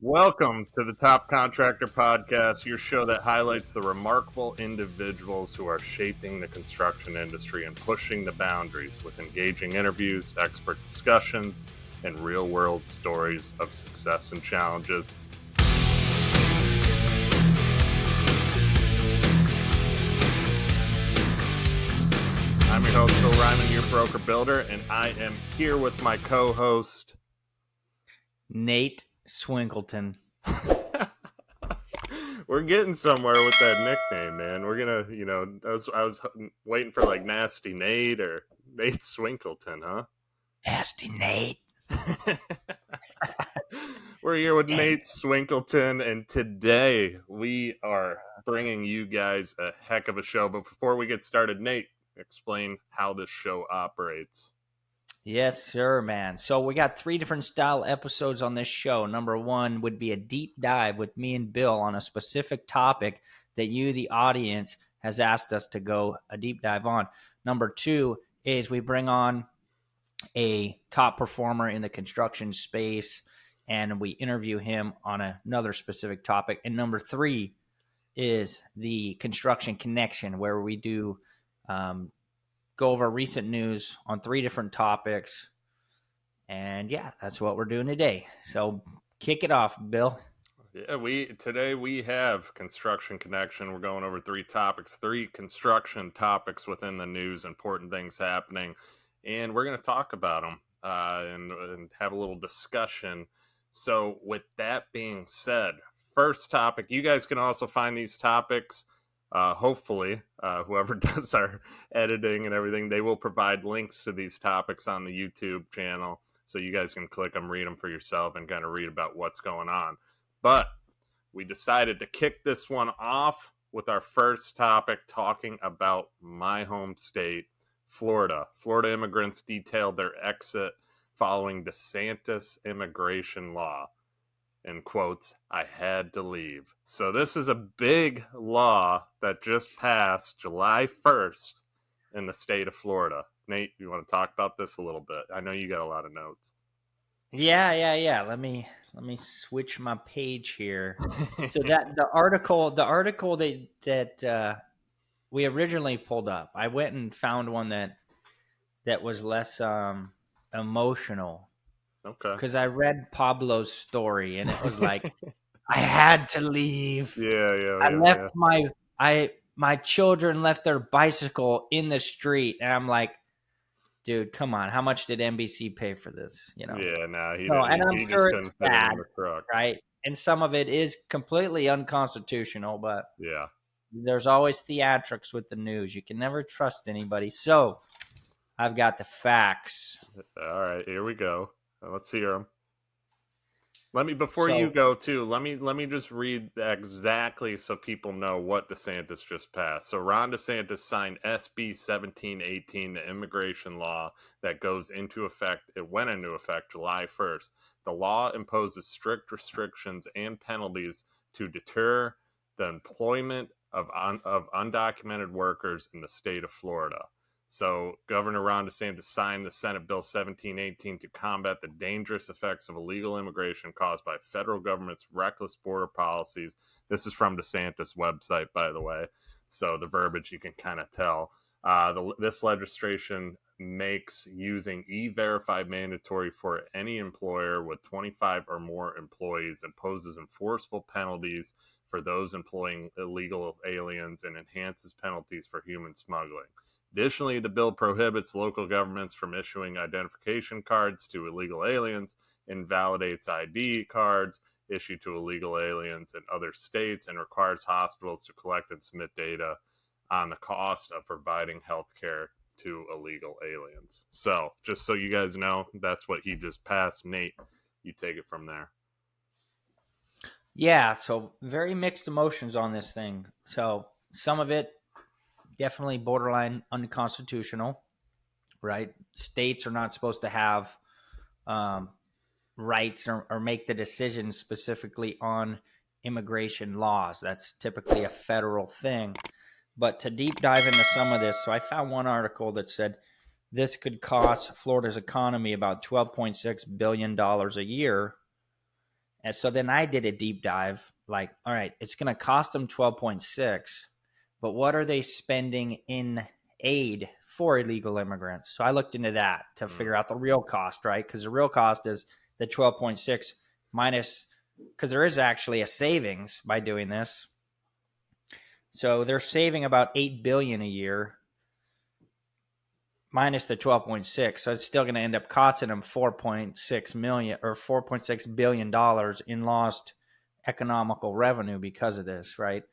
Welcome to the Top Contractor Podcast, your show that highlights the remarkable individuals who are shaping the construction industry and pushing the boundaries with engaging interviews, expert discussions, and real-world stories of success and challenges. I'm your host, Bill Reiman, your broker builder, and I am here with my co-host, Nate Swinkleton. We're getting somewhere with that nickname, man. We're gonna, I was waiting for like Nasty Nate or Nate Swinkleton, huh? Nasty Nate. We're here with Nate Swinkleton, and today we are bringing you guys a heck of a show. But before we get started, Nate, explain how this show operates. Yes, sir, man. So we got 3 different style episodes on this show. Number 1 would be a deep dive with me and Bill on a specific topic that you, the audience, has asked us to go a deep dive on. Number 2 is we bring on a top performer in the construction space and we interview him on another specific topic. And number 3 is the Construction Connection, where we do go over recent news on 3 different topics. And yeah, that's what we're doing today. So kick it off, Bill. Yeah, today we have Construction Connection. We're going over 3 topics, 3 construction topics within the news, important things happening, and we're going to talk about them and have a little discussion. So with that being said, first topic, you guys can also find these topics. Hopefully, whoever does our editing and everything, they will provide links to these topics on the YouTube channel so you guys can click them, read them for yourself, and kind of read about what's going on. But we decided to kick this one off with our first topic, talking about my home state, Florida. Florida immigrants detailed their exit following DeSantis immigration law. In quotes, I had to leave. So this is a big law that just passed July 1st in the state of Florida. Nate, you want to talk about this a little bit? I know you got a lot of notes. Yeah. Let me switch my page here. So that the article that we originally pulled up, I went and found one that was less emotional. Okay. Because I read Pablo's story and it was like, I had to leave. Yeah. My children left their bicycle in the street, and I'm like, dude, come on, how much did NBC pay for this? You know? Yeah, no, he and I'm just sure couldn't it's fit it bad, in the truck. right? And some of it is completely unconstitutional, but yeah, there's always theatrics with the news. You can never trust anybody. So I've got the facts. All right, here we go. Let's hear them. Before you go too, let me just read exactly so people know what DeSantis just passed. So Ron DeSantis signed SB 1718, the immigration law that goes into effect. It went into effect July 1st. The law imposes strict restrictions and penalties to deter the employment of undocumented workers in the state of Florida. So Governor Ron DeSantis signed the Senate Bill 1718 to combat the dangerous effects of illegal immigration caused by federal government's reckless border policies. This is from DeSantis' website, by the way. So the verbiage you can kind of tell. This legislation makes using E-Verify mandatory for any employer with 25 or more employees, imposes enforceable penalties for those employing illegal aliens, and enhances penalties for human smuggling. Additionally, the bill prohibits local governments from issuing identification cards to illegal aliens, invalidates ID cards issued to illegal aliens in other states, and requires hospitals to collect and submit data on the cost of providing health care to illegal aliens. So, just so you guys know, that's what he just passed. Nate, you take it from there. Yeah, so very mixed emotions on this thing. So some of it definitely borderline unconstitutional, right? States are not supposed to have rights or make the decisions specifically on immigration laws. That's typically a federal thing. But to deep dive into some of this, so I found one article that said this could cost Florida's economy about $12.6 billion a year. And so then I did a deep dive, like, all right, it's going to cost them 12.6, but what are they spending in aid for illegal immigrants? So I looked into that to figure out the real cost, right? Because the real cost is the 12.6 minus, because there is actually a savings by doing this. So they're saving about 8 billion a year minus the 12.6. So it's still going to end up costing them 4.6 million or $4.6 billion in lost economical revenue because of this, right?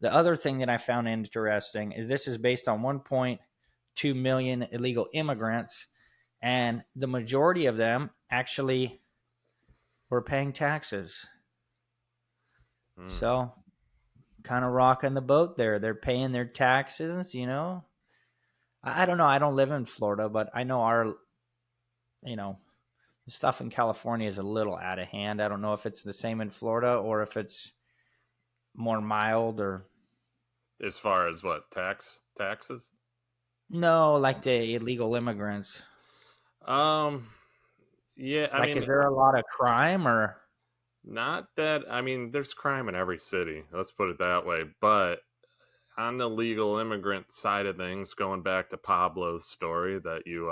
The other thing that I found interesting is this is based on 1.2 million illegal immigrants, and the majority of them actually were paying taxes. So kind of rocking the boat there. They're paying their taxes, you know. I don't know. I don't live in Florida, but I know our, you know, stuff in California is a little out of hand. I don't know if it's the same in Florida or if it's more mild or. As far as what, taxes? No, like the illegal immigrants. Yeah, I Like, mean, is there a lot of crime or? not that, I mean, there's crime in every city. Let's put it that way. But on the legal immigrant side of things, going back to Pablo's story that you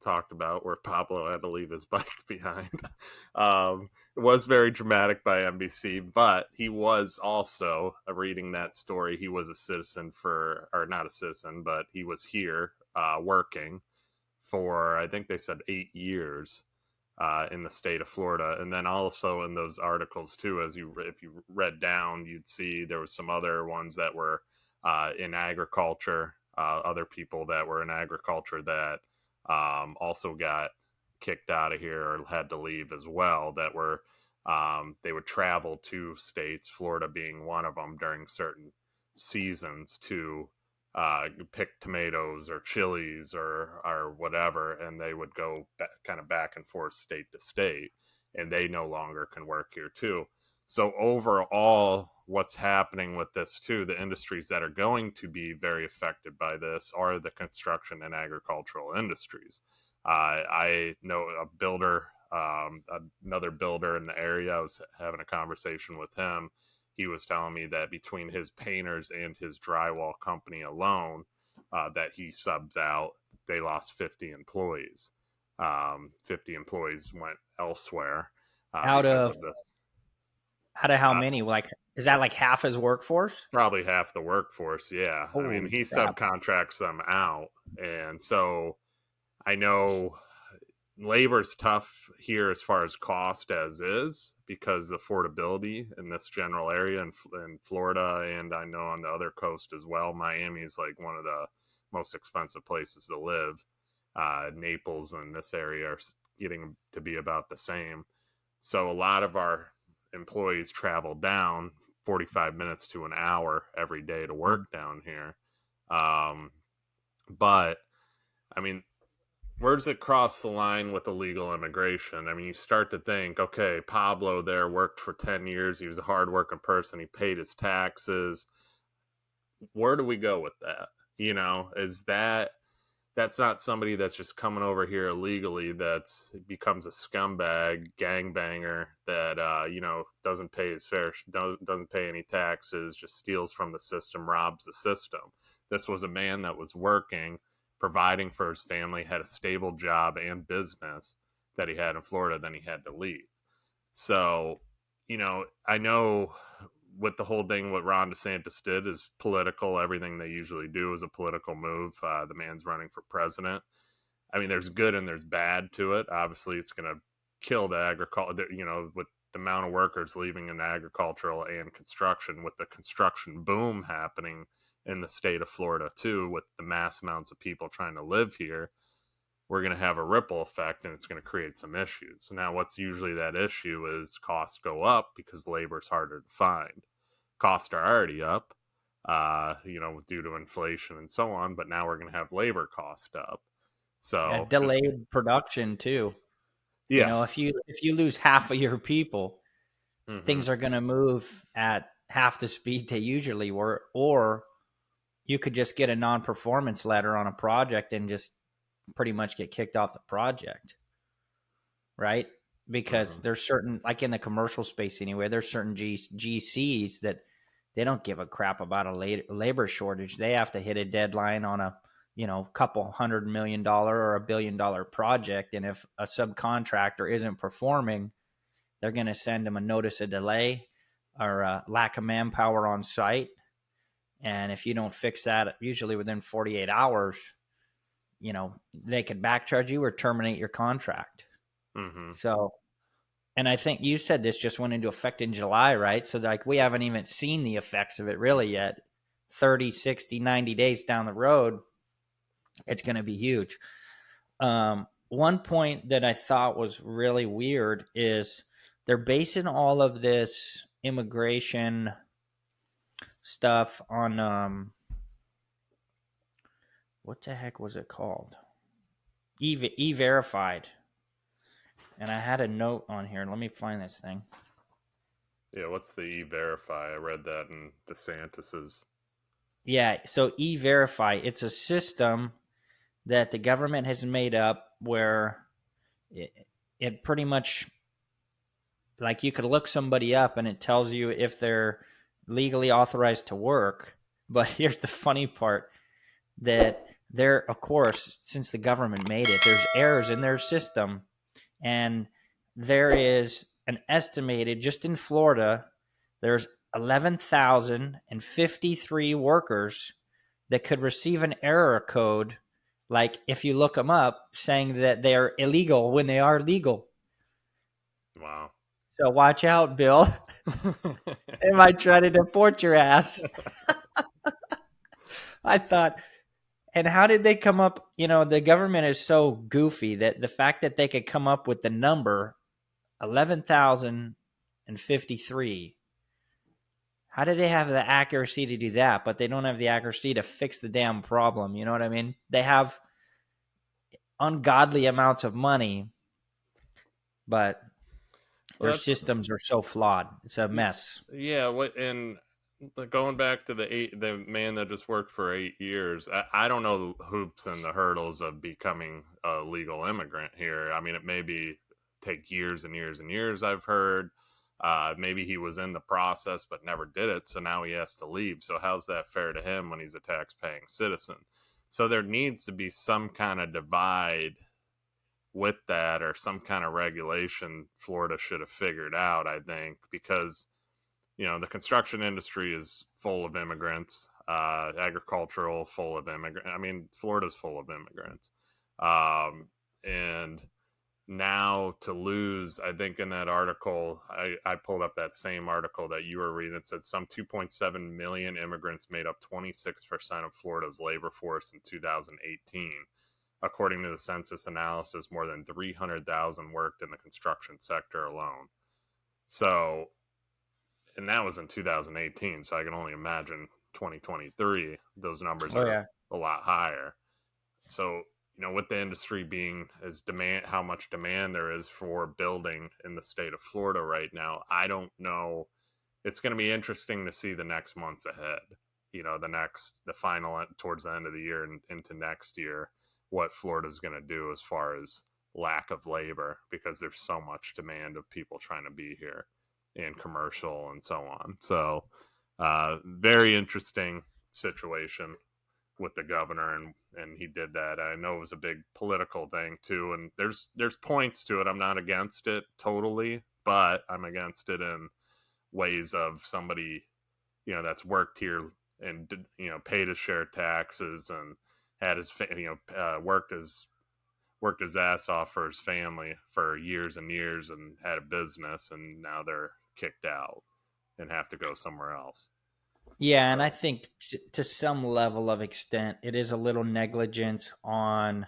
talked about, where Pablo had to leave his bike behind, it was very dramatic by NBC. But he was also reading that story. He was a citizen or not a citizen, but he was here working for, I think they said 8 years. In the state of Florida, and then also in those articles too, if you read down, you'd see there was some other ones that were in agriculture, other people that were in agriculture that also got kicked out of here or had to leave as well. That were they would travel to states, Florida being one of them, during certain seasons to pick tomatoes or chilies or whatever, and they would go kind of back and forth state to state, and they no longer can work here too. So overall, what's happening with this too, the industries that are going to be very affected by this are the construction and agricultural industries. I know a builder, another builder in the area. I was having a conversation with him. He was telling me that between his painters and his drywall company alone, that he subs out, they lost 50 employees. 50 employees went elsewhere Out because of of this. how many? Like, is that like half his workforce? Probably half the workforce. Yeah. I mean, Holy he crap. subcontracts them out. And so I know labor's tough here as far as cost as is because the affordability in this general area in Florida, and I know on the other coast as well. Miami is like one of the most expensive places to live. Naples and this area are getting to be about the same. So a lot of our employees travel down 45 minutes to an hour every day to work down here. But I mean, where does it cross the line with illegal immigration? I mean, you start to think, okay, Pablo there worked for 10 years. He was a hardworking person. He paid his taxes. Where do we go with that? Is that's not somebody that's just coming over here illegally, that's becomes a scumbag gangbanger that doesn't pay his fair, doesn't pay any taxes, just steals from the system, robs the system. This was a man that was working, providing for his family, had a stable job and business that he had in Florida. Then he had to leave. So I know with the whole thing, what Ron DeSantis did is political. Everything they usually do is a political move. The man's running for president. I mean, there's good and there's bad to it. Obviously, it's going to kill the agriculture, with the amount of workers leaving in agricultural and construction, with the construction boom happening in the state of Florida, too, with the mass amounts of people trying to live here. We're going to have a ripple effect and it's going to create some issues. Now, what's usually that issue is costs go up because labor is harder to find. Costs are already up, due to inflation and so on, but now we're going to have labor cost up. Yeah, So delayed production too. yeah. If you lose half of your people, Mm-hmm. things are going to move at half the speed they usually were, or you could just get a non-performance letter on a project and just pretty much get kicked off the project, right? because Mm-hmm. there's certain, like in the commercial space anyway, there's certain GCs that they don't give a crap about a labor shortage. They have to hit a deadline on a couple $100 million or $1 billion project, and if a subcontractor isn't performing, they're going to send them a notice of delay or a lack of manpower on site. And if you don't fix that, usually within 48 hours, they could backcharge you or terminate your contract. Mm-hmm. So, and I think you said this just went into effect in July, right? So like we haven't even seen the effects of it really yet. 30, 60, 90 days down the road, it's going to be huge. One point that I thought was really weird is they're basing all of this immigration stuff on what the heck was it called? E-Verified. And I had a note on here. Let me find this thing. Yeah, what's the E-Verify? I read that in DeSantis's. Yeah, so E-Verify, it's a system that the government has made up where it pretty much, like, you could look somebody up and it tells you if they're legally authorized to work. But here's the funny part, that there, of course, since the government made it, there's errors in their system. And there is an estimated, just in Florida, there's 11,053 workers that could receive an error code, like if you look them up, saying that they are illegal when they are legal. Wow. So watch out, Bill. They might try to deport your ass. I thought, and how did they come up? The government is so goofy that the fact that they could come up with the number 11,053. How do they have the accuracy to do that, but they don't have the accuracy to fix the damn problem? You know what I mean? They have ungodly amounts of money, but their systems are so flawed. It's a mess. Yeah, and going back to the man that just worked for 8 years, I don't know the hoops and the hurdles of becoming a legal immigrant here. I mean, it may take years and years and years, I've heard. Maybe he was in the process but never did it, so now he has to leave. So how's that fair to him when he's a tax-paying citizen? So there needs to be some kind of divide with that, or some kind of regulation Florida should have figured out, I think, because the construction industry is full of immigrants, agricultural full of immigrants. I mean, Florida's full of immigrants. And now to lose, I think in that article, I pulled up that same article that you were reading. It said some 2.7 million immigrants made up 26% of Florida's labor force in 2018. According to the census analysis, more than 300,000 worked in the construction sector alone. So, and that was in 2018, so I can only imagine 2023, those numbers are a lot higher. So, with the industry being how much demand there is for building in the state of Florida right now, I don't know. It's going to be interesting to see the next months ahead. The final towards the end of the year and into next year, what Florida's going to do as far as lack of labor, because there's so much demand of people trying to be here in commercial and so on. So very interesting situation with the governor, and he did that. I know it was a big political thing too, and there's points to it. I'm not against it totally, but I'm against it in ways of somebody that's worked here and paid his share of taxes and had his worked his ass off for his family for years and years and had a business, and now they're kicked out and have to go somewhere else. Yeah, and I think to some level of extent, it is a little negligence on,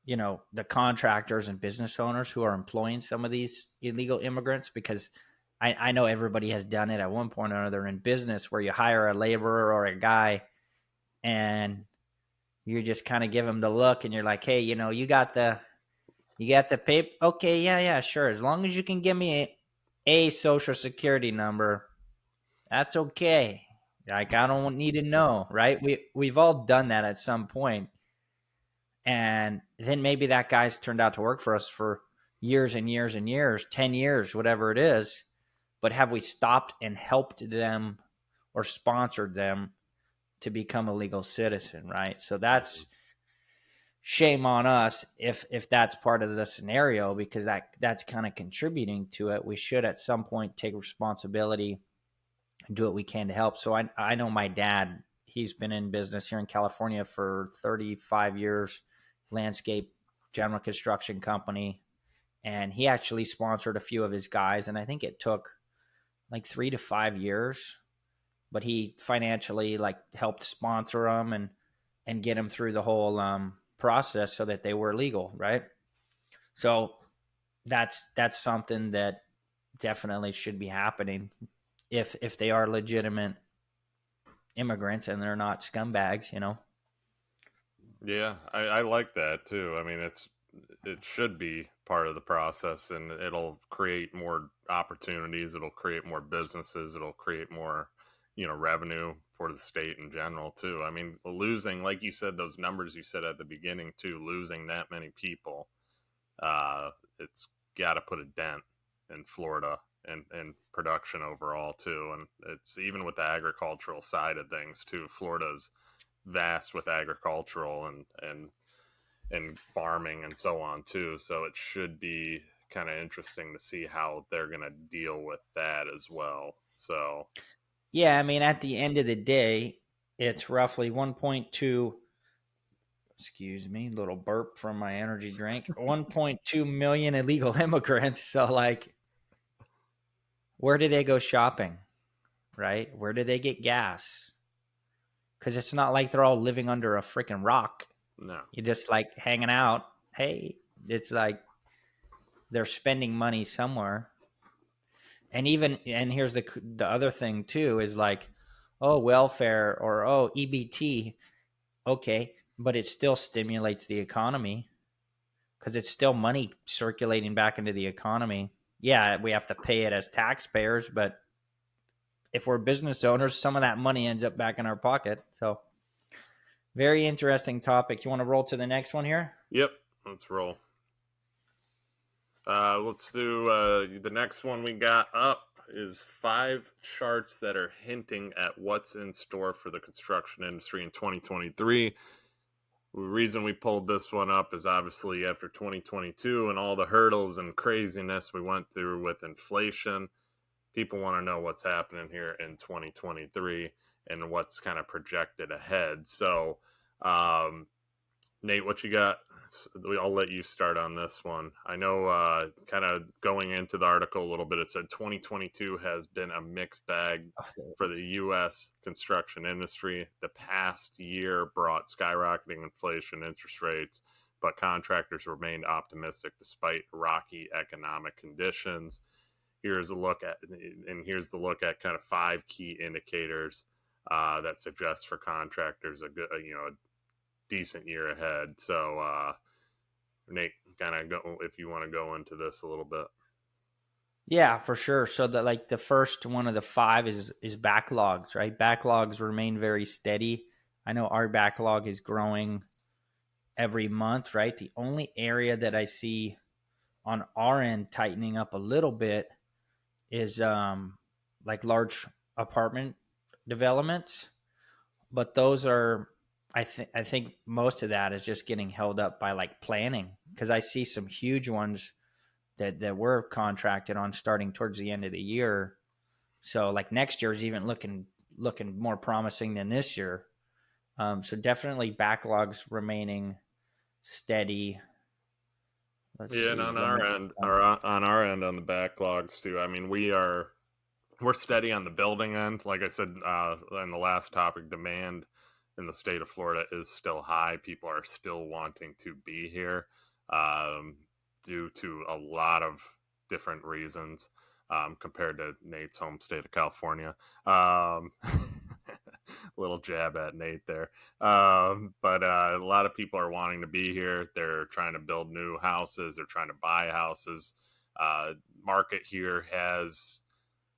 the contractors and business owners who are employing some of these illegal immigrants, because I know everybody has done it at one point or another in business, where you hire a laborer or a guy and you just kind of give him the look and you're like, hey, you got the paper. Okay. Yeah, sure. As long as you can give me a social security number, that's okay. Like, I don't need to know, right? We've all done that at some point. And then maybe that guy's turned out to work for us for years and years and years, 10 years, whatever it is. But have we stopped and helped them or sponsored them to become a legal citizen, right? So that's shame on us if that's part of the scenario, because that's kind of contributing to it. We should at some point take responsibility and do what we can to help. So I know my dad, he's been in business here in California for 35 years, landscape general construction company, and he actually sponsored a few of his guys, and I think it took like 3 to 5 years, but he financially like helped sponsor them and get them through the whole process so that they were legal, right? So that's something that definitely should be happening if they are legitimate immigrants and they're not scumbags, you know. Yeah, I like that too. I mean, it should be part of the process, and it'll create more opportunities. It'll create more businesses. It'll create more, revenue for the state in general too. I mean, losing, like you said, those numbers you said at the beginning too, losing that many people, it's got to put a dent in Florida and production overall too. And it's even with the agricultural side of things too. Florida's vast with agricultural and farming and so on too. So it should be kind of interesting to see how they're going to deal with that as well. So Yeah, I mean, at the end of the day, it's roughly 1.2, excuse me, little burp from my energy drink, 1.2 million illegal immigrants. So, like, where do they go shopping, right? Where do they get gas? Because it's not like they're all living under a freaking rock. no, You're just like hanging out. Hey, it's like they're spending money somewhere. And here's the other thing too is like, oh, welfare or oh, EBT. Okay, but it still stimulates the economy because it's still money circulating back into the economy. Yeah, we have to pay it as taxpayers, but if we're business owners, some of that money ends up back in our pocket. So, very interesting topic. You want to roll to the next one here? yep, let's roll. Let's do the next one we got up is 5 charts that are hinting at what's in store for the construction industry in 2023. The reason we pulled this one up is obviously after 2022 and all the hurdles and craziness we went through with inflation. People want to know what's happening here in 2023 and what's kind of projected ahead. So, Nate, what you got? I'll let you start on this one. I know, kind of going into the article a little bit, it said 2022 has been a mixed bag for the U.S. construction industry. The past year brought skyrocketing inflation, interest rates, but contractors remained optimistic despite rocky economic conditions. Here's the look at kind of 5 key indicators that suggest for contractors a good, a decent year ahead. So, Nate, kind of go if you want to go into this a little bit. Yeah, for sure. So the first one of the 5 is backlogs, right? Backlogs remain very steady. I know our backlog is growing every month, right? The only area that I see on our end tightening up a little bit is like large apartment developments, but those are I think most of that is just getting held up by like planning, because I see some huge ones that we're contracted on starting towards the end of the year. So like next year is even looking more promising than this year. So definitely backlogs remaining steady. Let's Yeah, and see. on Let me our end, or on our end on the backlogs too. I mean, we're steady on the building end. Like I said in the last topic, demand in the state of Florida is still high. People are still wanting to be here um, due to a lot of different reasons compared to Nate's home state of California. Little jab at Nate there. But a lot of people are wanting to be here. They're trying to build new houses. They're trying to buy houses. Market here has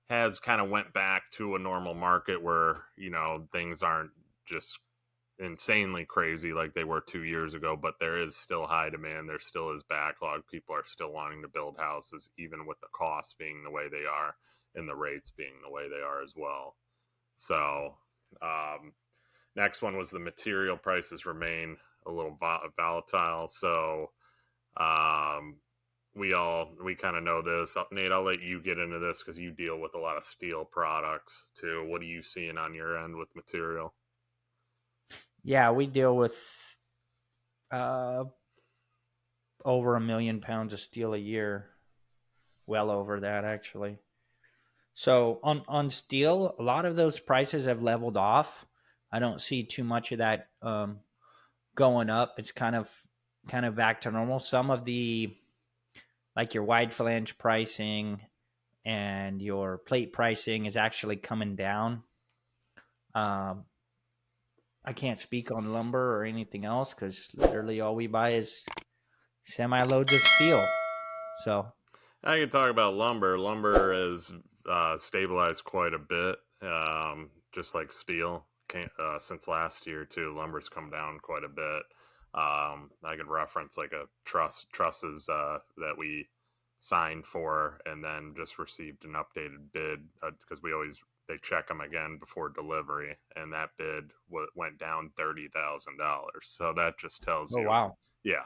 kind of went back to a normal market where things aren't just insanely crazy like they were 2 years ago, but there is still high demand. There still is backlog. People are still wanting to build houses, even with the costs being the way they are and the rates being the way they are as well. So, next one was the material prices remain a little volatile. So, we kind of know this. Nate, I'll let you get into this because you deal with a lot of steel products too. What are you seeing on your end with material? Yeah, we deal with over 1 million pounds of steel a year. Well over that, actually. So on steel, a lot of those prices have leveled off. I don't see too much of that going up. It's kind of back to normal. Some of the, like your wide flange pricing and your plate pricing, is actually coming down. I can't speak on lumber or anything else because literally all we buy is semi-loads of steel. So I can talk about lumber. Lumber has stabilized quite a bit, just like steel. Since last year too, lumber's come down quite a bit. I could reference like a trusses that we signed for, and then just received an updated bid because they check them again before delivery, and that bid went down $30,000. So that just tells oh you, wow. yeah,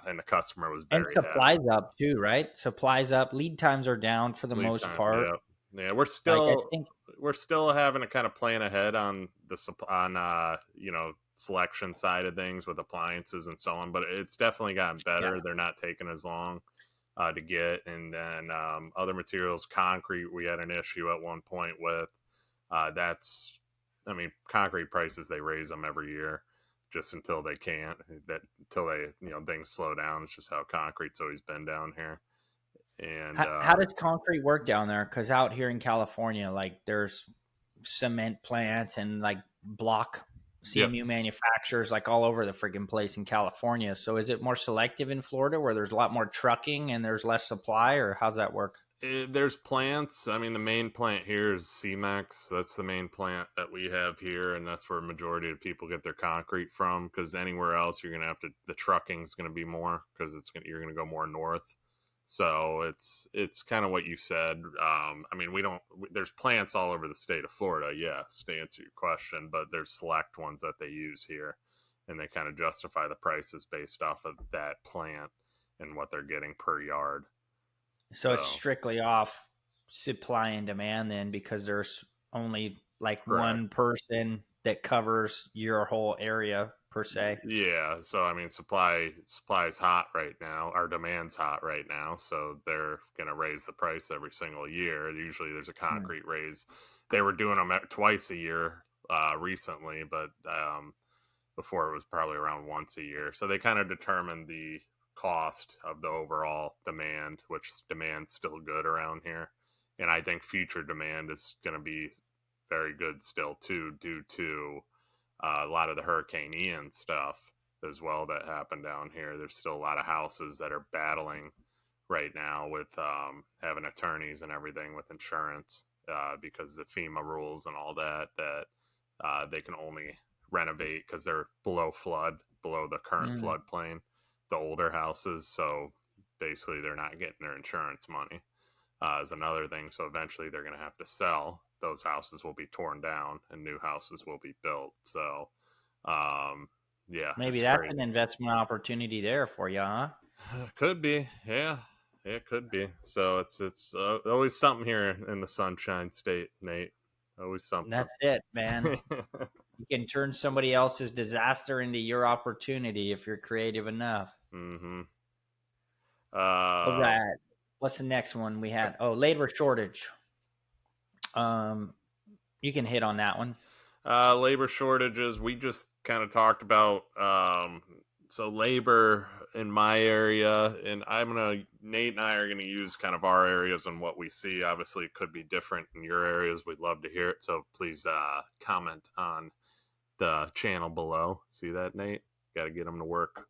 and the customer was And very happy. supplies up too, right? Supplies up. Lead times are down for the Lead most time, part. yeah, yeah. We're Like I still think, we're still having to kind of plan ahead on selection side of things with appliances and so on, but it's definitely gotten yeah, better. They're not taking as long to get, and then other materials, concrete, we had an issue at one point with. That's, I mean, concrete prices, they raise them every year just until they can't. That until they things slow down. It's just how concrete's always been down here. And how does concrete work down there? Because out here in California, like there's cement plants and like block yep. CMU manufacturers like all over the freaking place in California. So is it more selective in Florida where there's a lot more trucking and there's less supply, or how's that work? There's plants. I mean, the main plant here is CMEX. That's the main plant that we have here, and that's where a majority of people get their concrete from. Because anywhere else, you're gonna have to. The trucking is gonna be more because you're gonna go more north. So it's kind of what you said. I mean, there's plants all over the state of Florida. Yes, to answer your question, but there's select ones that they use here, and they kind of justify the prices based off of that plant and what they're getting per yard. So it's So strictly off supply and demand then, because there's only like correct. one person that covers your whole area per se. Yeah, so I mean, supply's hot right now. Our demand's hot right now, so they're gonna raise the price every single year. Usually, there's a Hmm. concrete raise. They were doing them twice a year recently, but before it was probably around once a year. So they kind of determined the cost of the overall demand, which demand's still good around here, and I think future demand is going to be very good still too, due to a lot of the Hurricane Ian stuff as well that happened down here. There's still a lot of houses that are battling right now with having attorneys and everything with insurance because the FEMA rules and all that they can only renovate because they're below the current Mm. floodplain, the older houses. So basically, they're not getting their insurance money. Is another thing. So eventually, they're going to have to sell. Those houses will be torn down and new houses will be built. So, yeah, Maybe it's that's an crazy. investment opportunity there for you, huh? Could be, yeah, it could be. So it's always something here in the Sunshine State, Nate. Always something. That's it, man. You can turn somebody else's disaster into your opportunity if you're creative enough. Mm-hmm. All Uh, right. What's the next one we had? Oh, labor shortage. Um, you can hit on that one. labor shortages. We just kind of talked about so labor in my area, and Nate and I are gonna use kind of our areas and what we see. Obviously, it could be different in your areas. We'd love to hear it. So please comment on the channel below. See that, Nate? Got to get them to work.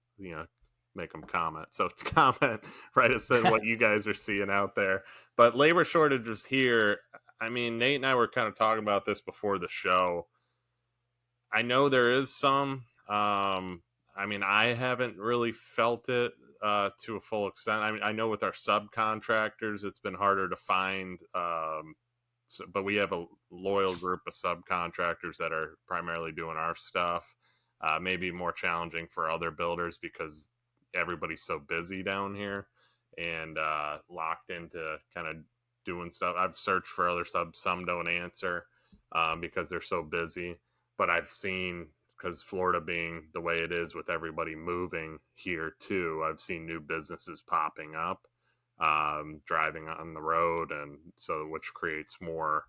Make them comment. So comment, write us in what you guys are seeing out there. But labor shortages here. I mean, Nate and I were kind of talking about this before the show. I know there is some. I mean, I haven't really felt it to a full extent. I mean, I know with our subcontractors, it's been harder to find. But we have a loyal group of subcontractors that are primarily doing our stuff. Maybe more challenging for other builders because everybody's so busy down here and locked into kind of doing stuff. I've searched for other subs, some don't answer because they're so busy. But I've seen, because Florida being the way it is with everybody moving here too, I've seen new businesses popping up, driving on the road, and so which creates more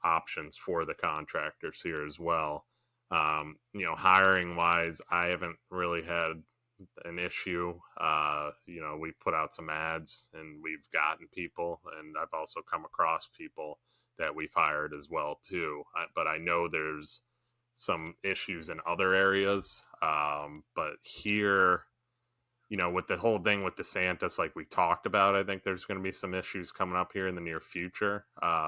options for the contractors here as well. Hiring wise, I haven't really had an issue. We've put out some ads and we've gotten people, and I've also come across people that we've hired as well too. But I know there's some issues in other areas. But here, with the whole thing with DeSantis, like we talked about, I think there's going to be some issues coming up here in the near future,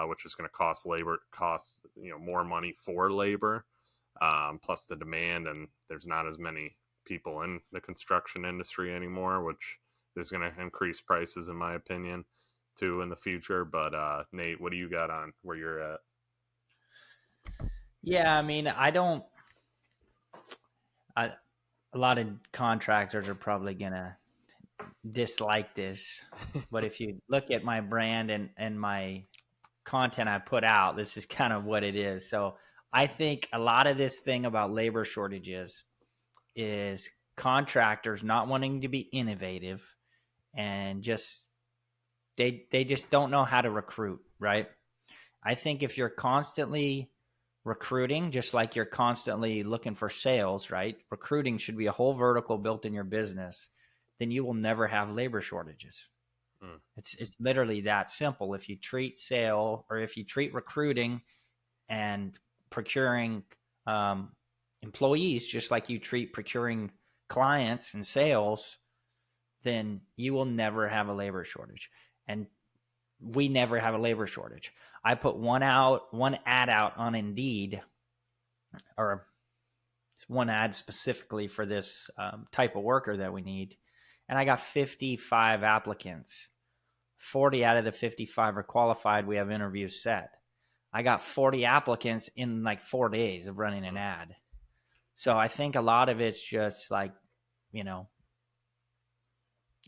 which is going to cost more money for labor, plus the demand, and there's not as many people in the construction industry anymore, which is going to increase prices, in my opinion, too, in the future. But Nate, what do you got on where you're at? Yeah, I mean, a lot of contractors are probably gonna dislike this, but if you look at my brand and my content I put out, this is kind of what it is. So I think a lot of this thing about labor shortages is contractors not wanting to be innovative and they just don't know how to recruit, right? I think if you're constantly recruiting, just like you're constantly looking for sales, right? Recruiting should be a whole vertical built in your business. Then you will never have labor shortages. Mm. It's literally that simple. If you treat if you treat recruiting and procuring employees just like you treat procuring clients and sales, then you will never have a labor shortage. And we never have a labor shortage. I put one ad out on Indeed, or one ad specifically for this type of worker that we need, and I got 55 applicants. 40 out of the 55 are qualified. We have interviews set. I got 40 applicants in like 4 days of running an ad. So I think a lot of it's just like, a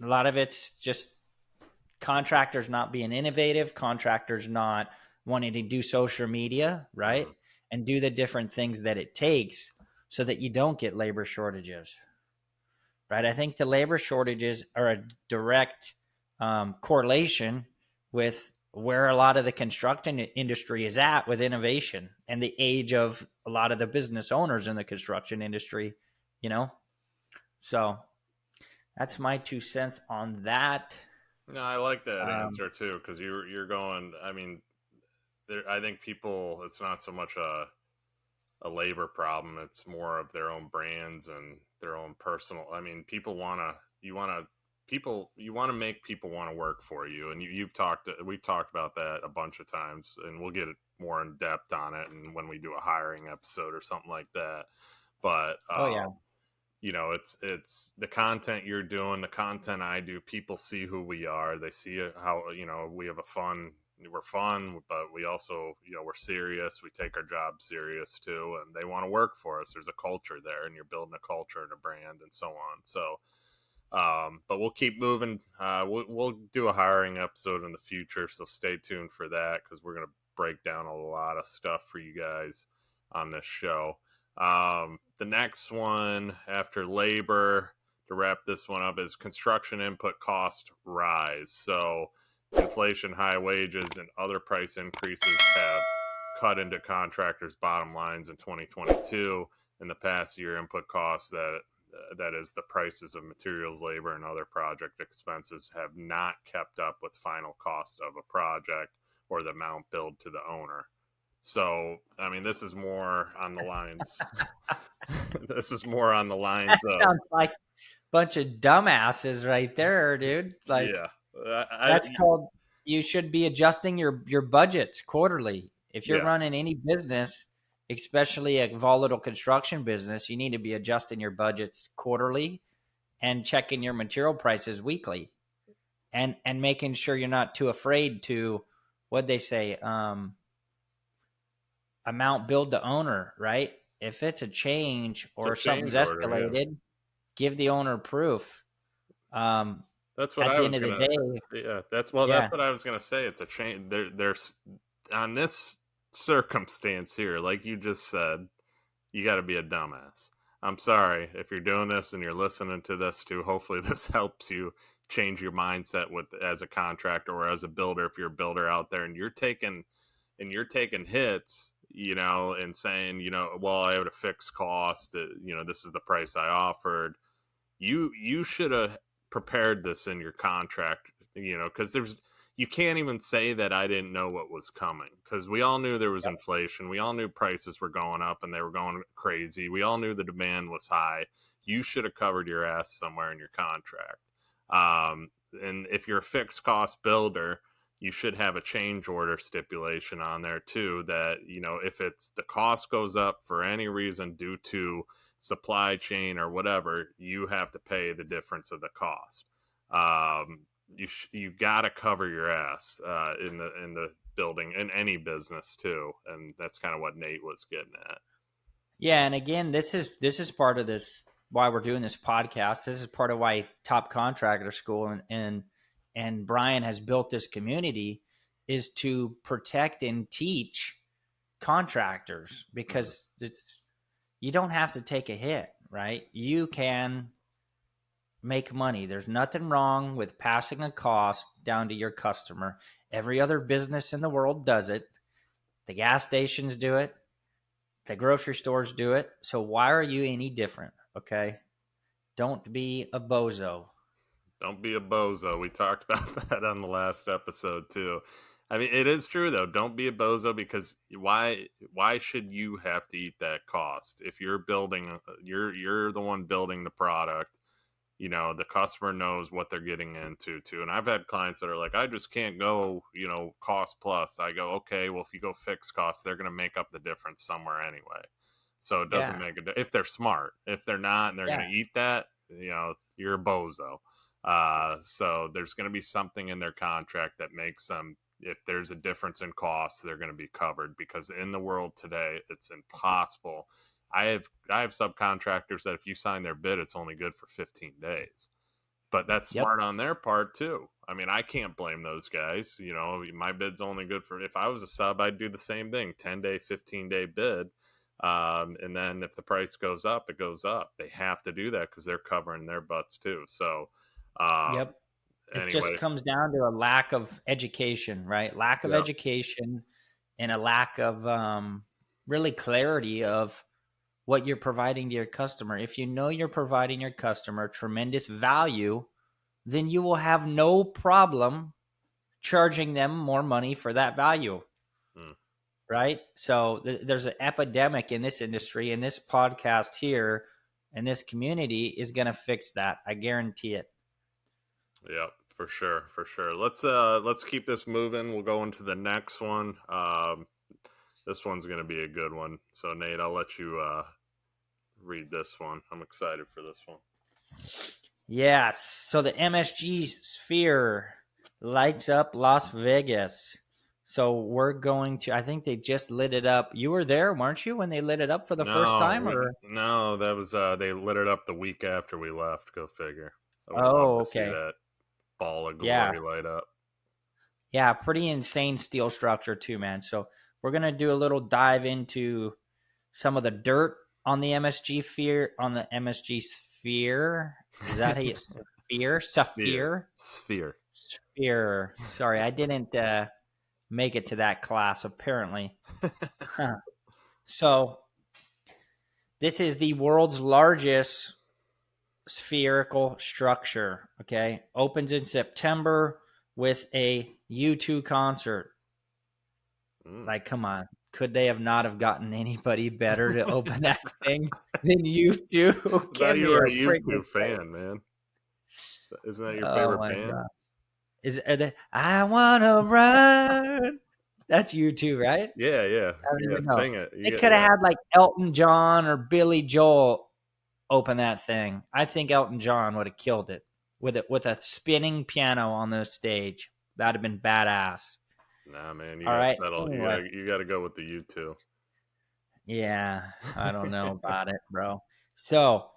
lot of it's just contractors not being innovative, contractors not wanting to do social media, right? Mm-hmm. And do the different things that it takes so that you don't get labor shortages, right? I think the labor shortages are a direct correlation with where a lot of the construction industry is at with innovation and the age of a lot of the business owners in the construction industry, So that's my 2 cents on that. No, I like that answer too, because you're going. I mean, I think people. It's not so much a labor problem. It's more of their own brands and their own personal. I mean, you want to make people want to work for you, and we've talked about that a bunch of times, and we'll get more in depth on it, and when we do a hiring episode or something like that. But it's the content you're doing, the content I do. People see who we are. They see how, we have we're fun, but we also, we're serious. We take our job serious too. And they want to work for us. There's a culture there, and you're building a culture and a brand and so on. So, but we'll keep moving. We'll do a hiring episode in the future. So stay tuned for that, because we're going to break down a lot of stuff for you guys on this show. The next one after labor, to wrap this one up, is construction input cost rise. So inflation, high wages, and other price increases have cut into contractors' bottom lines in 2022. In the past year, input costs, that is the prices of materials, labor, and other project expenses, have not kept up with final cost of a project or the amount billed to the owner. So, I mean, this is more on the lines. This is more on the lines of. Sounds like a bunch of dumbasses right there, dude. Like, yeah, that's called. You should be adjusting your budgets quarterly. If you're running any business, especially a volatile construction business, you need to be adjusting your budgets quarterly and checking your material prices weekly, and making sure you're not too afraid to, what they say, amount billed to owner, right? If it's a change It's a or something's change order, yeah. escalated, give the owner proof. That's what At I the end was of the gonna. day, Yeah, that's yeah, what I was gonna say. It's a change. There's on this circumstance here, like you just said, you got to be a dumbass. I'm sorry if you're doing this and you're listening to this too. Hopefully, this helps you change your mindset with as a contractor or as a builder. If you're a builder out there and you're taking hits, and saying, well, I have a fixed cost. That this is the price I offered. You should have prepared this in your contract, because you can't even say that I didn't know what was coming, because we all knew there was inflation. We all knew prices were going up and they were going crazy. We all knew the demand was high. You should have covered your ass somewhere in your contract. And if you're a fixed cost builder, you should have a change order stipulation on there too, that if it's the cost goes up for any reason due to supply chain or whatever, you have to pay the difference of the cost. You got to cover your ass in the building, in any business too, and that's kind of what Nate was getting at. yeah. And again, this is part of this, why we're doing this podcast. This is part of why Top Contractor School and Brian has built this community, is to protect and teach contractors, because you don't have to take a hit, right? You can make money. There's nothing wrong with passing a cost down to your customer. Every other business in the world does it. The gas stations do it. The grocery stores do it. So why are you any different? Okay. Don't be a bozo. Don't be a bozo. We talked about that on the last episode too. I mean, it is true though. Don't be a bozo, because why should you have to eat that cost? If you're building, you're the one building the product. The customer knows what they're getting into too. And I've had clients that are like, I just can't go, cost plus. I go, okay, well, if you go fixed cost, they're going to make up the difference somewhere anyway. So it doesn't make if they're smart. If they're not and they're going to eat that, you're a bozo. So there's going to be something in their contract that makes them, if there's a difference in cost, they're going to be covered, because in the world today, it's impossible. I have subcontractors that if you sign their bid, it's only good for 15 days. But that's smart on their part too. I mean, I can't blame those guys. My bid's only good for, if I was a sub, I'd do the same thing, 10-day, 15-day bid. And then if the price goes up, it goes up. They have to do that because they're covering their butts too. So, It anyway, just comes down to a lack of education, right? Lack of education, and a lack of really clarity of what you're providing to your customer. If you know you're providing your customer tremendous value, then you will have no problem charging them more money for that value. Right? So there's an epidemic in this industry, and this podcast here and this community is going to fix that. I guarantee it. Yeah, for sure. Let's keep this moving. We'll go into the next one. This one's going to be a good one. So Nate, I'll let you read this one. I'm excited for this one. Yes. So the MSG sphere lights up Las Vegas. So we're going to, I think they just lit it up. You were there, weren't you, when they lit it up for the first time? No, that was they lit it up the week after we left. Go figure. I would love to see that ball of glory light up. Yeah, pretty insane steel structure too, man. So we're going to do a little dive into some of the dirt on the MSG sphere, Is that how you Sphere. Sorry, I didn't make it to that class, apparently. So this is the world's largest spherical structure. Okay. Opens in September with a U2 concert. Like, come on. Could they have not have gotten anybody better to open that thing than U2? That you're a U2 fan, man. Isn't that your favorite band? God. I wanna run That's you too, right? Yeah, yeah, I don't yeah. even know. Sing it. They could have had like Elton John or Billy Joel open that thing. I think Elton John would have killed it with a spinning piano on the stage. That'd have been badass. Nah, man, you All got to right. settle. Anyway, You got to go with the U2. yeah, I don't know about it, bro. So,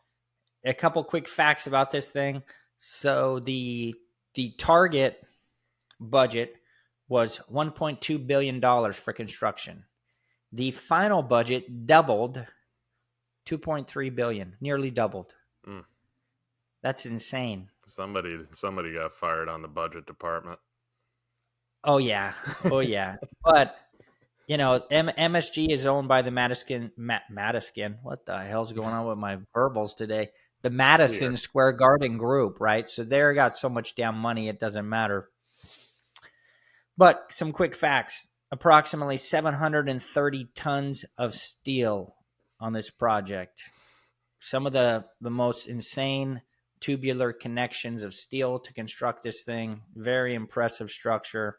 a couple quick facts about this thing. So the target budget was $1.2 billion for construction. The final budget doubled, 2.3 billion, nearly doubled. Mm. That's insane. Somebody got fired on the budget department. Oh yeah. Oh yeah. But you know, MSG is owned by the Madison. What the hell's going on with my verbals today? The Madison Square Garden Group, right? So they got so much damn money, it doesn't matter. But some quick facts. Approximately 730 tons of steel on this project. Some of the most insane tubular connections of steel to construct this thing. Very impressive structure.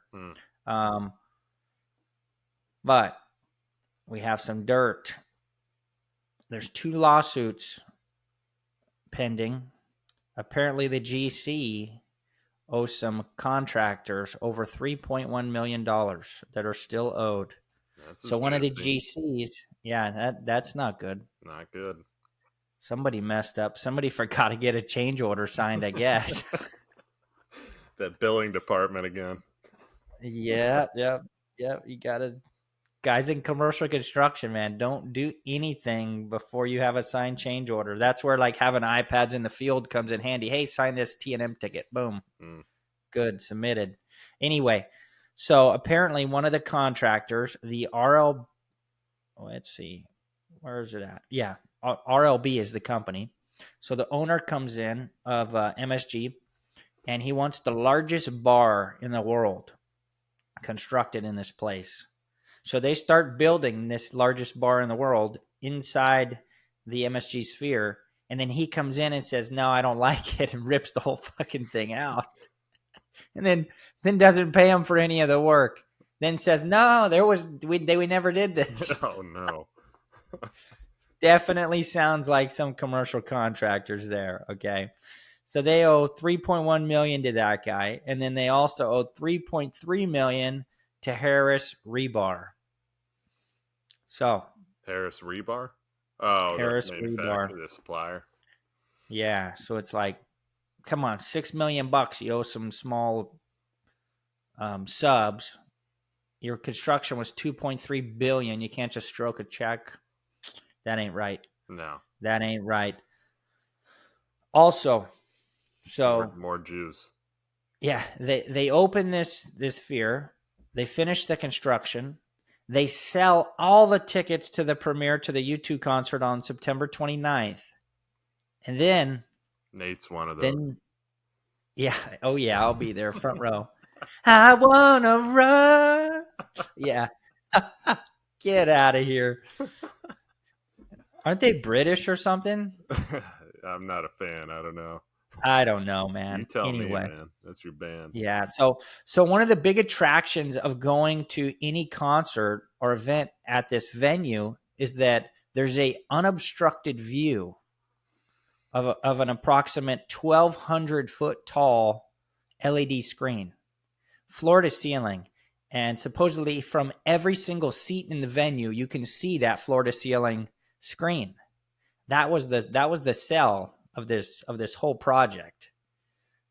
But we have some dirt. There's 2 lawsuits pending. Apparently the GC owes some contractors over $3.1 million that are still owed. So one of the GCs, that's not good. Not good. Somebody messed up. Somebody forgot to get a change order signed, I guess. That billing department again. Yeah. You got to, guys in commercial construction, man, don't do anything before you have a signed change order. That's where like having iPads in the field comes in handy. Hey, sign this T&M ticket. Boom. Good. Submitted. Anyway, so apparently one of the contractors, the let's see, where is it at? Yeah, RLB is the company. So the owner comes in of MSG, and he wants the largest bar in the world constructed in this place. So they start building this largest bar in the world inside the MSG sphere, and then he comes in and says, "No, I don't like it," and rips the whole fucking thing out. And then doesn't pay him for any of the work. Then says, "No, we never did this." Oh no. Definitely sounds like some commercial contractors there. Okay. So they owe 3.1 million to that guy, and then they also owe 3.3 million to Harris Rebar. So Harris Rebar? Oh, Harris the manufacturer, the supplier. Yeah, so it's like, come on, $6 million you owe some small subs. Your construction was 2.3 billion. You can't just stroke a check. That ain't right. No, that ain't right. Also, so more Jews. Yeah, they open this sphere. They finish the construction. They sell all the tickets to the premiere to the U2 concert on September 29th. And then Nate's one of those. Yeah. Oh, yeah. I'll be there front row. I want to run. Yeah. Get out of here. Aren't they British or something? I'm not a fan. I don't know. I don't know, man. You tell me, man. That's your band. Yeah. So one of the big attractions of going to any concert or event at this venue is that there's a unobstructed view of an approximate 1,200 foot tall LED screen, floor to ceiling. And supposedly from every single seat in the venue, you can see that floor to ceiling screen. That was the sell of this whole project.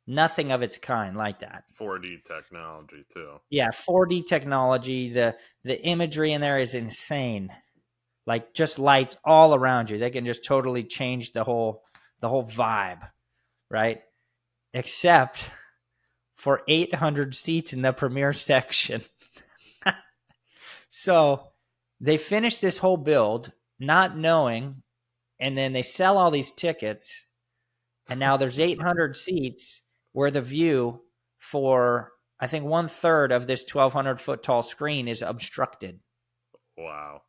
Nothing of its kind like that. 4D technology too. Yeah, 4D technology. The imagery in there is insane. Like just lights all around you. They can just totally change the whole vibe, right? Except for 800 seats in the premiere section. So they finish this whole build not knowing, and then they sell all these tickets, and now there's 800 seats where the view for, I think, 1/3 of this 1,200 foot tall screen is obstructed. Wow.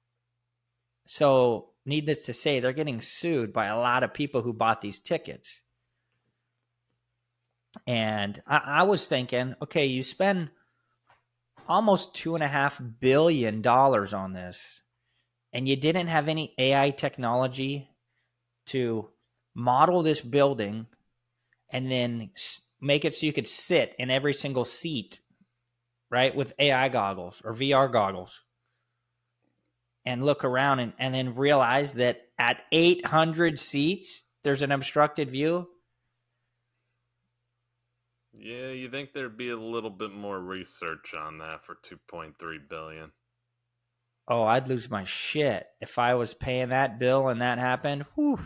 So needless to say, they're getting sued by a lot of people who bought these tickets. And I was thinking, okay, you spend almost $2.5 billion on this, and you didn't have any AI technology to model this building and then make it so you could sit in every single seat, right, with AI goggles or VR goggles and look around and then realize that at 800 seats, there's an obstructed view. Yeah, you think there'd be a little bit more research on that for 2.3 billion. Oh, I'd lose my shit if I was paying that bill and that happened. Whew.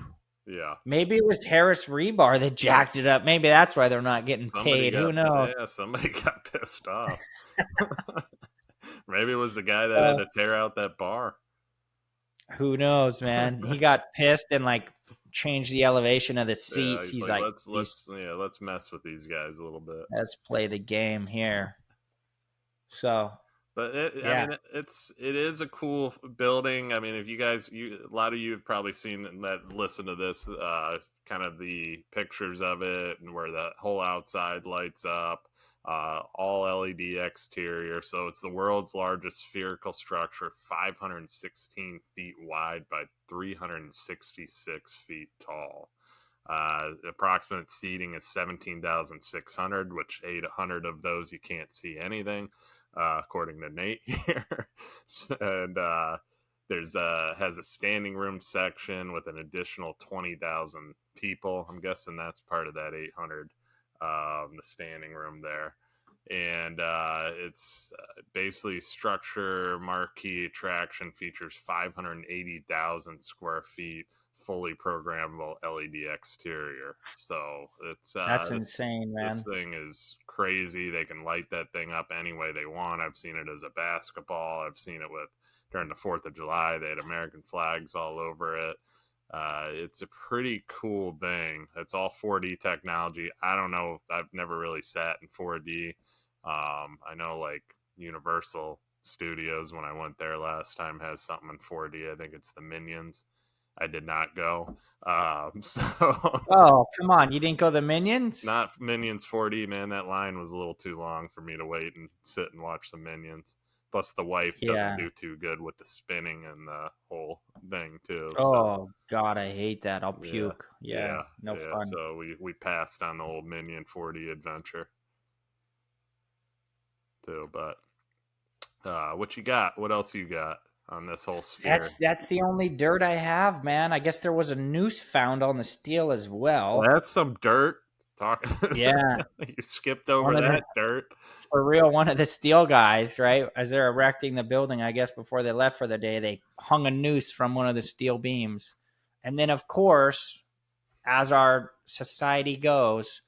Yeah. Maybe it was Harris Rebar that jacked it up. Maybe that's why they're not getting paid. Who knows? Yeah, somebody got pissed off. Maybe it was the guy that had to tear out that bar. Who knows, man? He got pissed and like changed the elevation of the seats. Yeah, he's like, let's mess with these guys a little bit. Let's play the game here. So, but I mean, it is a cool building. I mean, if you guys, a lot of you have probably seen that, listen to this, kind of the pictures of it and where the whole outside lights up. All LED exterior, so it's the world's largest spherical structure, 516 feet wide by 366 feet tall. Approximate seating is 17,600, which 800 of those you can't see anything, according to Nate here. And there's has a standing room section with an additional 20,000 people. I'm guessing that's part of that 800. The standing room there, and it's basically structure marquee attraction, features 580,000 square feet, fully programmable LED exterior. So it's that's insane, man. This thing is crazy. They can light that thing up any way they want. I've seen it as a basketball. I've seen it with during the 4th of July. They had American flags all over it. It's a pretty cool thing. It's all 4D technology. I don't know. I've never really sat in 4D. I know like Universal Studios, when I went there last time, has something in 4D. I think it's the Minions. I did not go. So oh, come on. You didn't go the Minions? Not Minions 4D, man. That line was a little too long for me to wait and sit and watch the Minions. Plus, the wife doesn't do too good with the spinning and the whole thing, too. Oh, God, I hate that. I'll puke. Yeah, no fun. So we passed on the old Minion 4D adventure, too. But what you got? What else you got on this whole sphere? That's the only dirt I have, man. I guess there was a noose found on the steel as well. That's some dirt. Yeah. You skipped over that dirt. For real, one of the steel guys, right, as they're erecting the building, I guess before they left for the day, they hung a noose from one of the steel beams. And then, of course, as our society goes,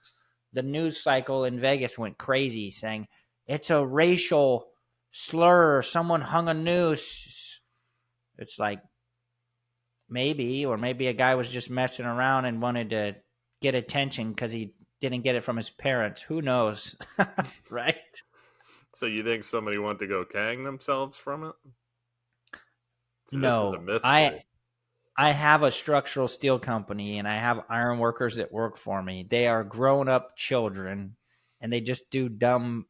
the news cycle in Vegas went crazy saying, it's a racial slur, someone hung a noose. It's like, maybe, or maybe a guy was just messing around and wanted to get attention because he didn't get it from his parents. Who knows? Right? So you think somebody wanted to go hang themselves from it? So no. I have a structural steel company and I have iron workers that work for me. They are grown-up children and they just do dumb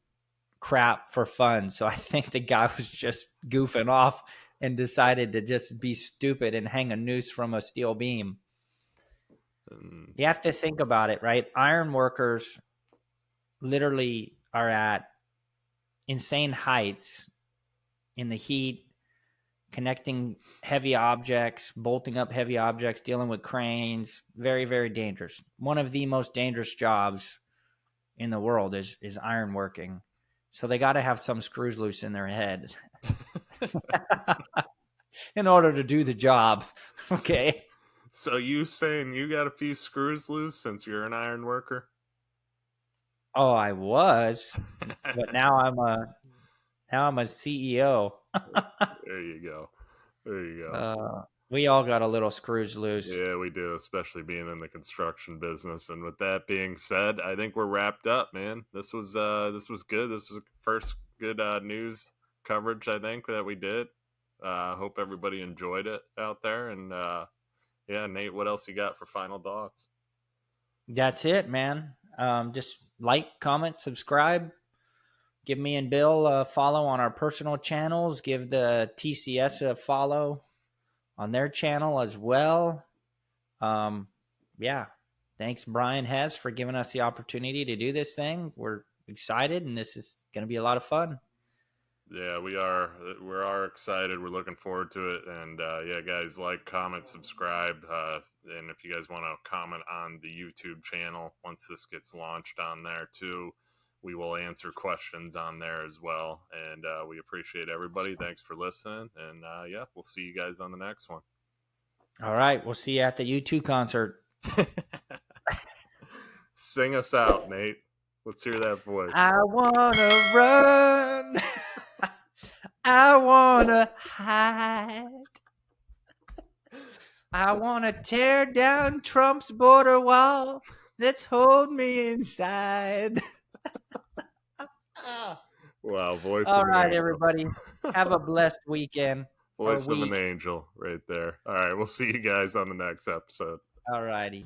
crap for fun. So I think the guy was just goofing off and decided to just be stupid and hang a noose from a steel beam. You have to think about it, right? Iron workers literally are at insane heights in the heat, connecting heavy objects, bolting up heavy objects, dealing with cranes. Very, very dangerous. One of the most dangerous jobs in the world is iron working. So they got to have some screws loose in their head in order to do the job. Okay. So you saying you got a few screws loose since you're an iron worker? Oh, I was, but now I'm a CEO. There you go. We all got a little screws loose. Yeah, we do, especially being in the construction business. And with that being said, I think we're wrapped up, man. This was good. This was the first good news coverage I think that we did. Hope everybody enjoyed it out there. And yeah, Nate, what else you got for final thoughts? That's it, man. Just like, comment, subscribe. Give me and Bill a follow on our personal channels. Give the TCS a follow on their channel as well. Yeah. Thanks, Brian Hess, for giving us the opportunity to do this thing. We're excited, and this is going to be a lot of fun. Yeah, we are excited. We're looking forward to it. And yeah, guys, like, comment, subscribe. And if you guys want to comment on the YouTube channel, once this gets launched on there too, we will answer questions on there as well. And we appreciate everybody. Thanks for listening. And yeah, we'll see you guys on the next one. All right. We'll see you at the U2 concert. Sing us out, Nate. Let's hear that voice. I want to run. I want to hide. I want to tear down Trump's border wall that's holding me inside. Wow, voice All of an right, angel. everybody. Have a blessed weekend. Voice of an angel right there. All right, we'll see you guys on the next episode. All righty.